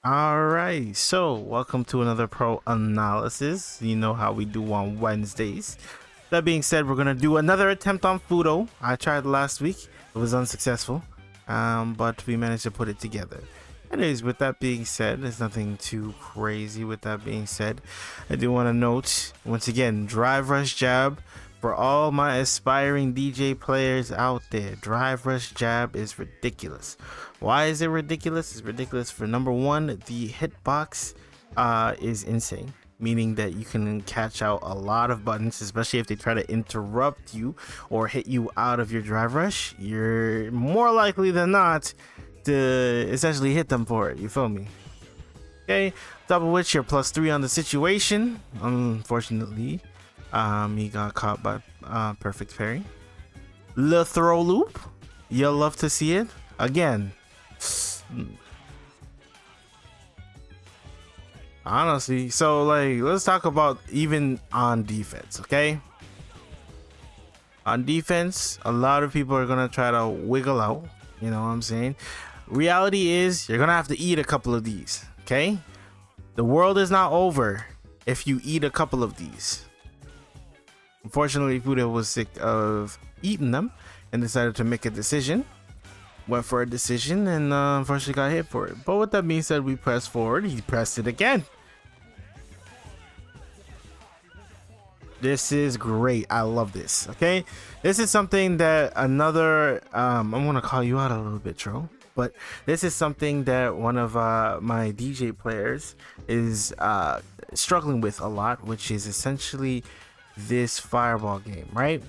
All right, so welcome to another pro analysis. You know how we do on Wednesdays. That being said, we're gonna do another attempt on Fuudo. I tried last week; it was unsuccessful, but we managed to put it together. Anyways, with that being said, there's nothing too crazy. With that being said, I do want to note once again, drive rush jab for all my aspiring DJ players out there. Drive rush jab is ridiculous. Why is it ridiculous? It's ridiculous for number one, the hitbox is insane, meaning that you can catch out a lot of buttons, especially if they try to interrupt you or hit you out of your drive rush. You're more likely than not to essentially hit them for it. You feel me? Okay, top of which you're +3 on the situation. Unfortunately, he got caught by perfect parry. The throw loop, you'll love to see it again. Honestly, so like let's talk about even on defense. Okay, on defense, a lot of people are gonna try to wiggle out, you know what I'm saying? Reality is you're gonna have to eat a couple of these. Okay, the world is not over if you eat a couple of these. Unfortunately, Fuudo was sick of eating them and decided to make a decision. Went for a decision and unfortunately got hit for it. But with that being said, we pressed forward. He pressed it again. This is great. I love this. Okay, this is something that another I'm gonna call you out a little bit, Tro, but this is something that one of my DJ players is struggling with a lot, which is essentially this fireball game, right?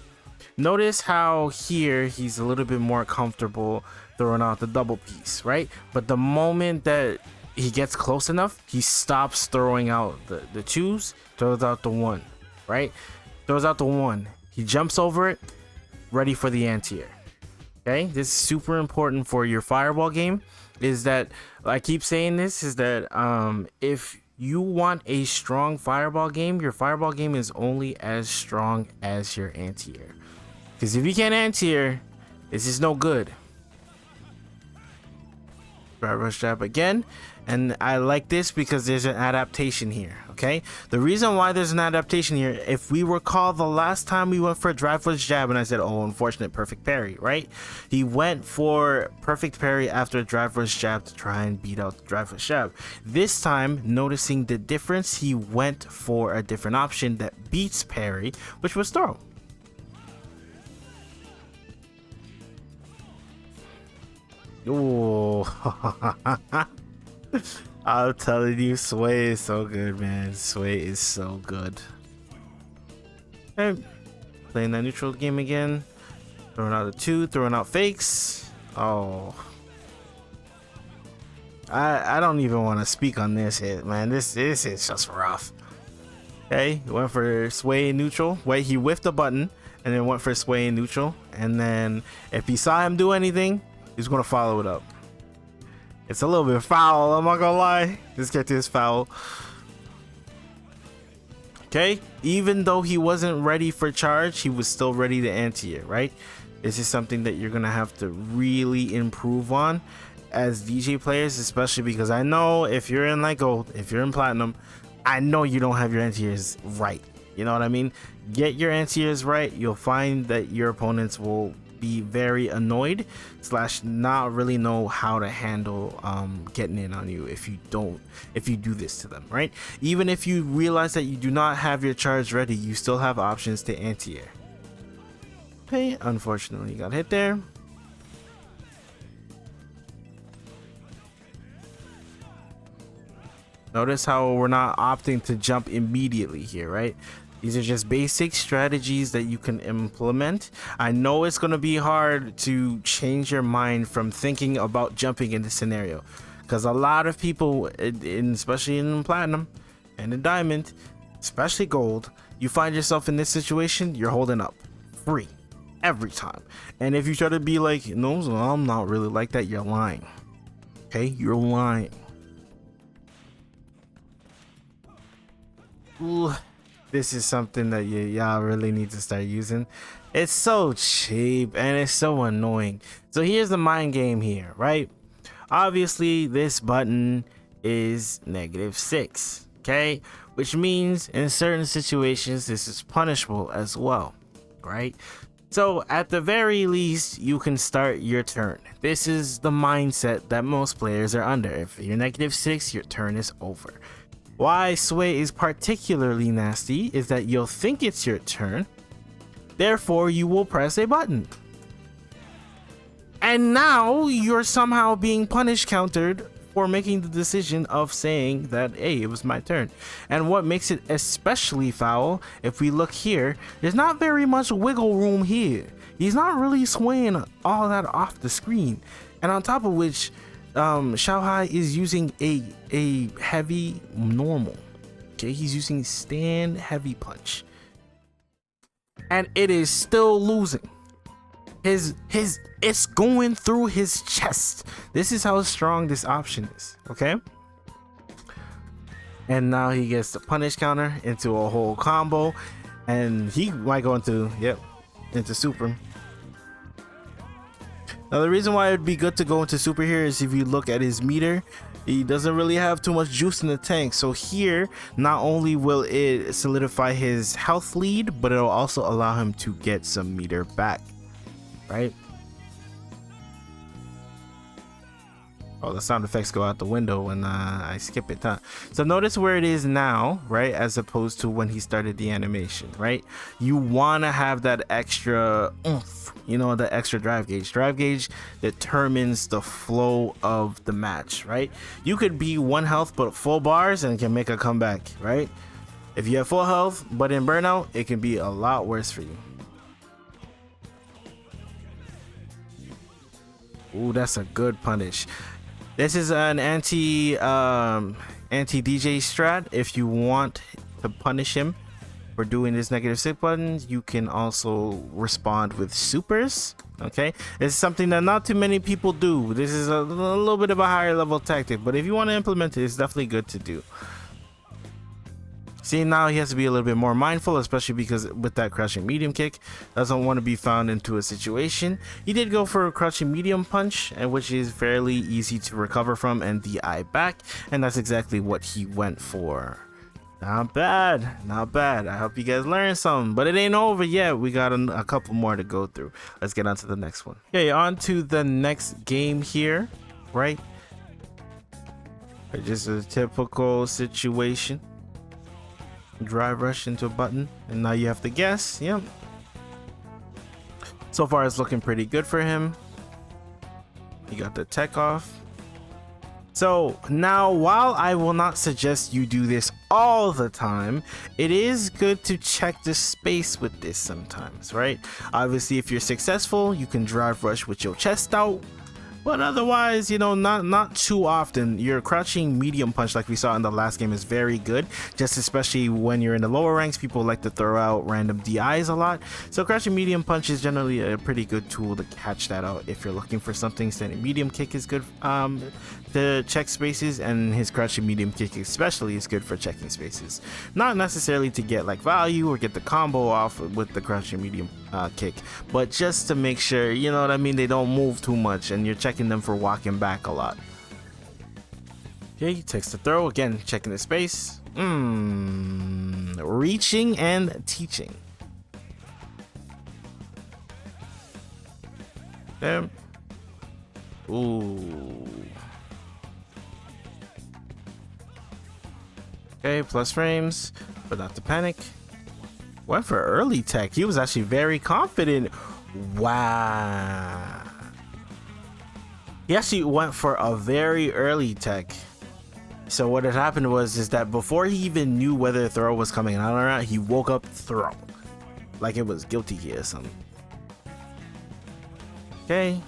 Notice how here he's a little bit more comfortable throwing out the double piece, right? But the moment that he gets close enough, he stops throwing out the twos, throws out the one, right? Throws out the one. He jumps over it, ready for the anti-air. Okay, this is super important for your fireball game. Is that I keep saying this is that if you want a strong fireball game, your fireball game is only as strong as your anti-air. Because if you can't anti-air, this is no good. Drive rush jab again, and I like this because there's an adaptation here. Okay, the reason why there's an adaptation here, if we recall the last time we went for a drive rush jab and I said, oh, unfortunate perfect parry, right? He went for perfect parry after a drive rush jab to try and beat out the drive rush jab. This time, noticing the difference, he went for a different option that beats parry, which was throw. Oh, I'm telling you, Sway is so good, man. Sway is so good. Okay, playing that neutral game again. Throwing out a two, throwing out fakes. Oh, I don't even want to speak on this hit, man. This is just rough. Okay, he went for sway neutral. Wait, he whiffed the button and then went for sway neutral. And then if he saw him do anything, he's gonna follow it up. It's a little bit foul, I'm not gonna lie. This character is foul. Okay, even though he wasn't ready for charge, he was still ready to anti it, right? This is something that you're gonna have to really improve on as DJ players, especially because I know if you're in like gold, if you're in platinum, I know you don't have your anti-airs right. You know what I mean? Get your anti-airs right. You'll find that your opponents will be very annoyed / not really know how to handle getting in on you if you do this to them, right? Even if you realize that you do not have your charge ready, you still have options to anti-air. Okay, unfortunately you got hit there. Notice how we're not opting to jump immediately here, right? These are just basic strategies that you can implement. I know it's going to be hard to change your mind from thinking about jumping in this scenario, because a lot of people, especially in platinum and in diamond, especially gold, you find yourself in this situation, you're holding up free every time. And if you try to be like, no, I'm not really like that, you're lying. Okay, you're lying. Ooh. This is something that y'all really need to start using. It's so cheap and it's so annoying. So here's the mind game here, right? Obviously, this button is -6. Okay, which means in certain situations this is punishable as well, right? So at the very least, you can start your turn. This is the mindset that most players are under. If you're -6, your turn is over. Why sway is particularly nasty is that you'll think it's your turn, therefore you will press a button. And now you're somehow being punish countered for making the decision of saying that, hey, it was my turn. And what makes it especially foul, if we look here, there's not very much wiggle room here. He's not really swaying all that off the screen. And on top of which, Xiaohai is using a heavy normal. Okay, he's using stand heavy punch. And it is still losing. It's going through his chest. This is how strong this option is, okay? And now he gets the punish counter into a whole combo, and he might go into super. Now the reason why it'd be good to go into super here is if you look at his meter, he doesn't really have too much juice in the tank. So here, not only will it solidify his health lead, but it'll also allow him to get some meter back. Right? Oh, the sound effects go out the window when I skip it, huh? So notice where it is now, right? As opposed to when he started the animation, right? You want to have that extra oomph, you know, the extra drive gauge. Drive gauge determines the flow of the match, right? You could be 1 health but full bars and can make a comeback, right? If you have full health but in burnout, it can be a lot worse for you. Ooh, that's a good punish. This is an anti DEEJAY strat. If you want to punish him for doing this -6 buttons, you can also respond with supers. Okay, it's something that not too many people do. This is a little bit of a higher level tactic, but if you want to implement it, it's definitely good to do. See, now he has to be a little bit more mindful, especially because with that crouching medium kick, doesn't want to be found into a situation. He did go for a crouching medium punch, and which is fairly easy to recover from and DI back, and that's exactly what he went for. Not bad, not bad. I hope you guys learned something, but it ain't over yet. We got a couple more to go through. Let's get on to the next one. Okay, on to the next game here, right? Just a typical situation. Drive rush into a button, and now you have to guess. Yep. So far it's looking pretty good for him. He got the tech off. So now, while I will not suggest you do this all the time, it is good to check the space with this sometimes, right? Obviously, if you're successful, you can drive rush with your chest out. But otherwise, you know, not too often. Your crouching medium punch, like we saw in the last game, is very good. Just especially when you're in the lower ranks, people like to throw out random DIs a lot. So crouching medium punch is generally a pretty good tool to catch that out. If you're looking for something, standing medium kick is good to check spaces, and his crouching medium kick especially is good for checking spaces. Not necessarily to get like value or get the combo off with the crouching medium kick, but just to make sure, you know what I mean, they don't move too much and you're checking them for walking back a lot. Okay, he takes the throw again, checking the space. Reaching and teaching. There. Ooh. Okay, plus frames, but not to panic. Went for early tech. He was actually very confident. Wow. He actually went for a very early tech. So what had happened is that before he even knew whether the throw was coming out or not, he woke up throw. Like it was guilty gear or something. Okay.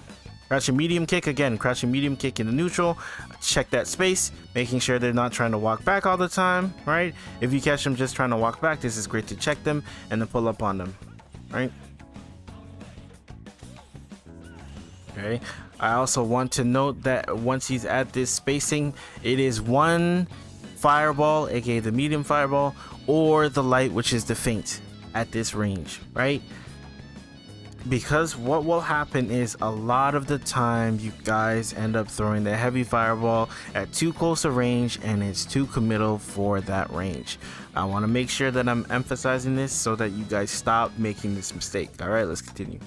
Crouching medium kick again. Crouching medium kick in the neutral. Check that space, making sure they're not trying to walk back all the time, right? If you catch them just trying to walk back, this is great to check them and then pull up on them, right? Okay. I also want to note that once he's at this spacing, it is one fireball, aka the medium fireball, or the light, which is the feint at this range, right? Because what will happen is a lot of the time you guys end up throwing the heavy fireball at too close a range, and it's too committal for that range. I want to make sure that I'm emphasizing this so that you guys stop making this mistake. All right, let's continue.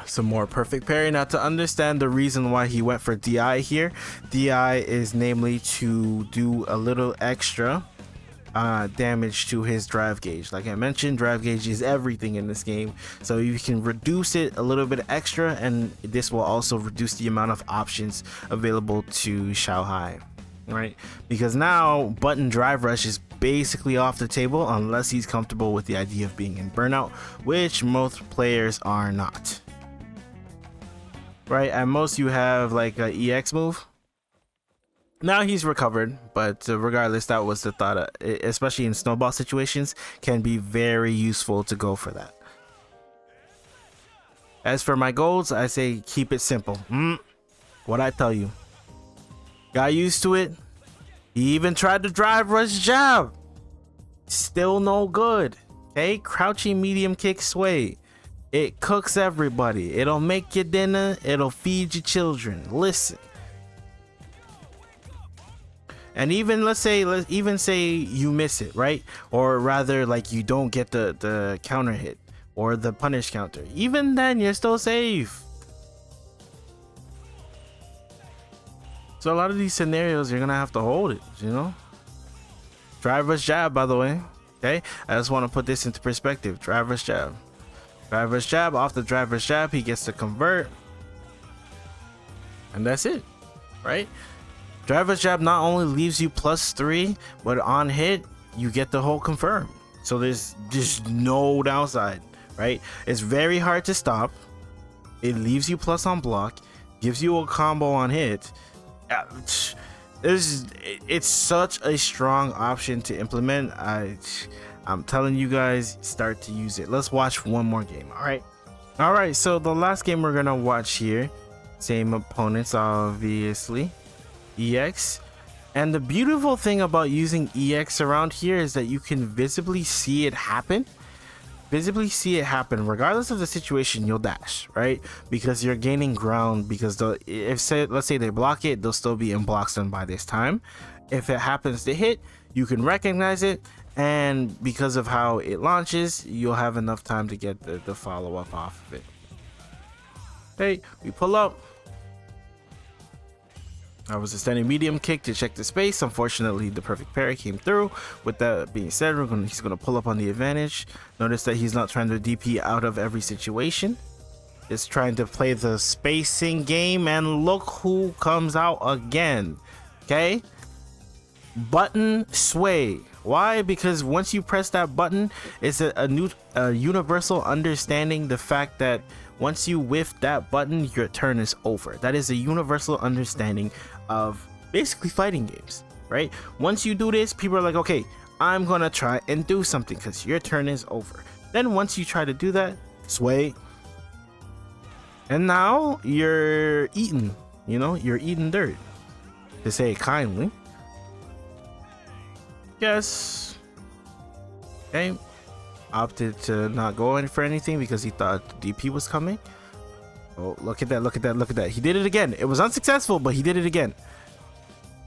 Some more perfect parry. Now, to understand the reason why he went for DI here, DI is namely to do a little extra damage to his drive gauge. Like I mentioned, drive gauge is everything in this game, so you can reduce it a little bit extra, and this will also reduce the amount of options available to Xiaohai, right? Because now button drive rush is basically off the table unless he's comfortable with the idea of being in burnout, which most players are not, right? At most you have like a EX move. Now he's recovered, but regardless, that was the thought, especially in snowball situations, can be very useful to go for that. As for my goals, I say keep it simple. What I tell you. Got used to it. He even tried to drive rush jab. Still no good. Okay, crouching medium kick sway. It cooks everybody. It'll make your dinner. It'll feed your children. Listen. And even let's say you miss it, right? Or rather, like, you don't get the counter hit or the punish counter. Even then, you're still safe. So a lot of these scenarios, you're gonna have to hold it, you know? Drive rush jab, by the way. Okay, I just want to put this into perspective. Drive rush jab. Drive rush jab. Off the drive rush jab, he gets to convert, and that's it, right? Drive rush jab not only leaves you +3, but on hit you get the whole confirm. So there's just no downside, right? It's very hard to stop. It leaves you plus on block, gives you a combo on hit. It's such a strong option to implement. I'm telling you guys, start to use it. Let's watch one more game. All right, so the last game we're gonna watch here, same opponents obviously, EX. And the beautiful thing about using EX around here is that you can visibly see it happen. Regardless of the situation, you'll dash, right? Because you're gaining ground, because let's say they block it, they'll still be in block stun by this time. If it happens to hit, you can recognize it, and because of how it launches, you'll have enough time to get the follow-up off of it. Okay, we pull up. I was a standing medium kick to check the space. Unfortunately, the perfect parry came through. With that being said, he's gonna pull up on the advantage. Notice that he's not trying to DP out of every situation. He's trying to play the spacing game, and look who comes out again. Okay, button sway. Why? Because once you press that button, it's a universal understanding, the fact that once you whiff that button, your turn is over. That is a universal understanding of basically fighting games, right? Once you do this, people are like, okay, I'm gonna try and do something because your turn is over. Then once you try to do that, sway, and now you're eating, you're eating dirt, to say it kindly. Yes. Okay. Opted to not go in for anything because he thought the DP was coming. Oh, look at that. He did it again. It was unsuccessful, but he did it again.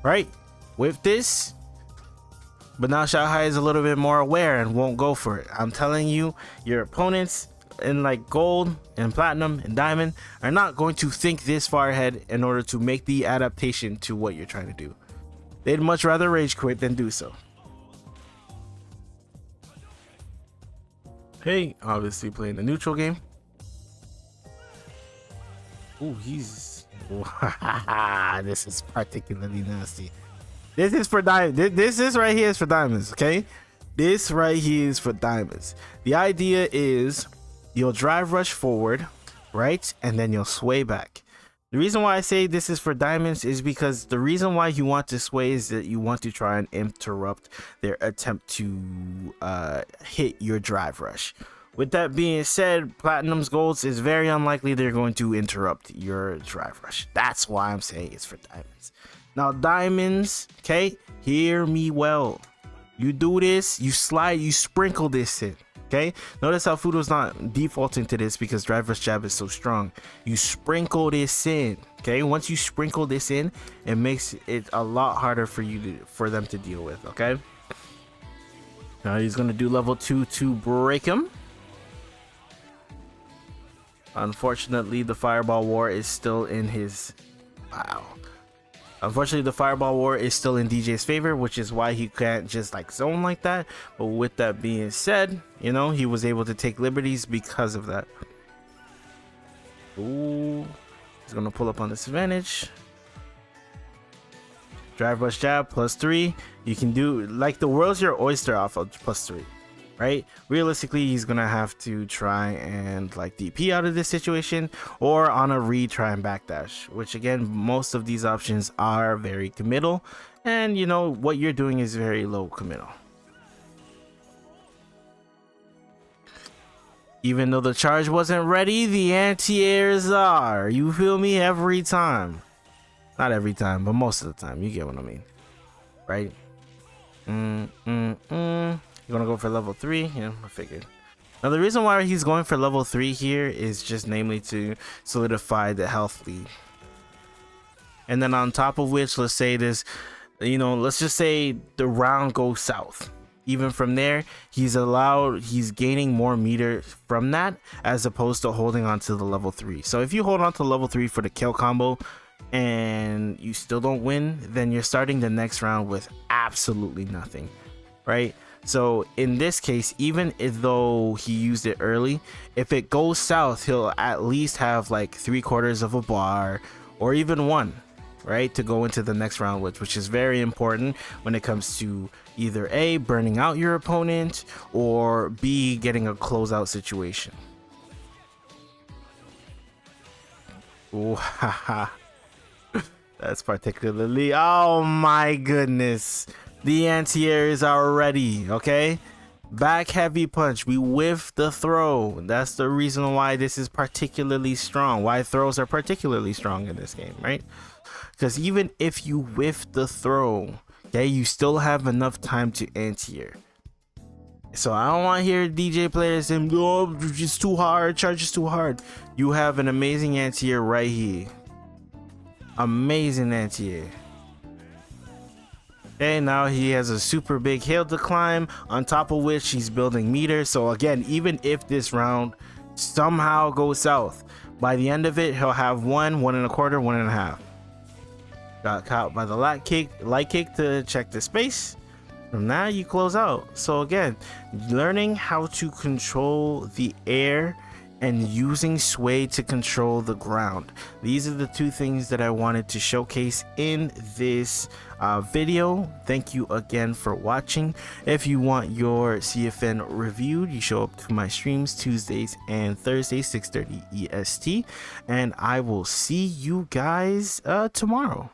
Right? With this. But now Xiaohai is a little bit more aware and won't go for it. I'm telling you, your opponents in like gold and platinum and diamond are not going to think this far ahead in order to make the adaptation to what you're trying to do. They'd much rather rage quit than do so. Hey, obviously playing the neutral game. Ooh, this is particularly nasty. This is for diamonds. This right here is for diamonds, okay? This right here is for diamonds. The idea is you'll drive rush forward, right? And then you'll sway back. The reason why I say this is for diamonds is because the reason why you want to sway is that you want to try and interrupt their attempt to hit your drive rush. With that being said, platinums, golds, is very unlikely they're going to interrupt your drive rush. That's why I'm saying it's for diamonds. Now diamonds, okay, hear me well. You do this, you slide, you sprinkle this in. Okay, notice how Fuudo's not defaulting to this because drive rush jab is so strong. You sprinkle this in. Okay, once you sprinkle this in, it makes it a lot harder for them to deal with. Okay, now he's gonna do level 2 to break him. Unfortunately, the fireball war is still in his Unfortunately, the fireball war is still in DJ's favor, which is why he can't just like zone like that. But with that being said, you know, he was able to take liberties because of that. Ooh, he's gonna pull up on this advantage. Drive rush jab +3. You can do like the world's your oyster off of +3, right? Realistically, he's gonna have to try and like DP out of this situation or on a retry and backdash, which again, most of these options are very committal, and you know what you're doing is very low committal. Even though the charge wasn't ready, the anti-airs are. You feel me? Every time. Not every time, but most of the time. You get what I mean, right? You're gonna go for level 3. Yeah, I figured. Now the reason why he's going for level 3 here is just namely to solidify the health lead. And then on top of which, let's say this, you know, let's just say the round goes south. Even from there, he's gaining more meter from that as opposed to holding on to the level 3. So if you hold on to level 3 for the kill combo and you still don't win, then you're starting the next round with absolutely nothing, right? So in this case, even though he used it early, if it goes south, he'll at least have like 3/4 of a bar or even 1, right, to go into the next round with, which is very important when it comes to either A, burning out your opponent, or B, getting a closeout situation. Ooh, haha. That's particularly, oh my goodness, the anti-airs are ready. Okay, back heavy punch, we whiff the throw. That's the reason why this is particularly strong, why throws are particularly strong in this game, right? Because even if you whiff the throw, okay, you still have enough time to anti-air. So I don't want to hear DJ players saying, oh, it's too hard, charge is too hard. You have an amazing anti-air right here. Amazing anti-air. Okay, now he has a super big hill to climb, on top of which he's building meter. So again, even if this round somehow goes south, by the end of it, he'll have 1, 1 1/4, 1 1/2. Got caught by the light kick to check the space. From that, you close out. So again, learning how to control the air and using sway to control the ground. These are the 2 things that I wanted to showcase in this video. Thank you again for watching. If you want your CFN reviewed, you show up to my streams Tuesdays and Thursdays, 6:30 EST, and I will see you guys tomorrow.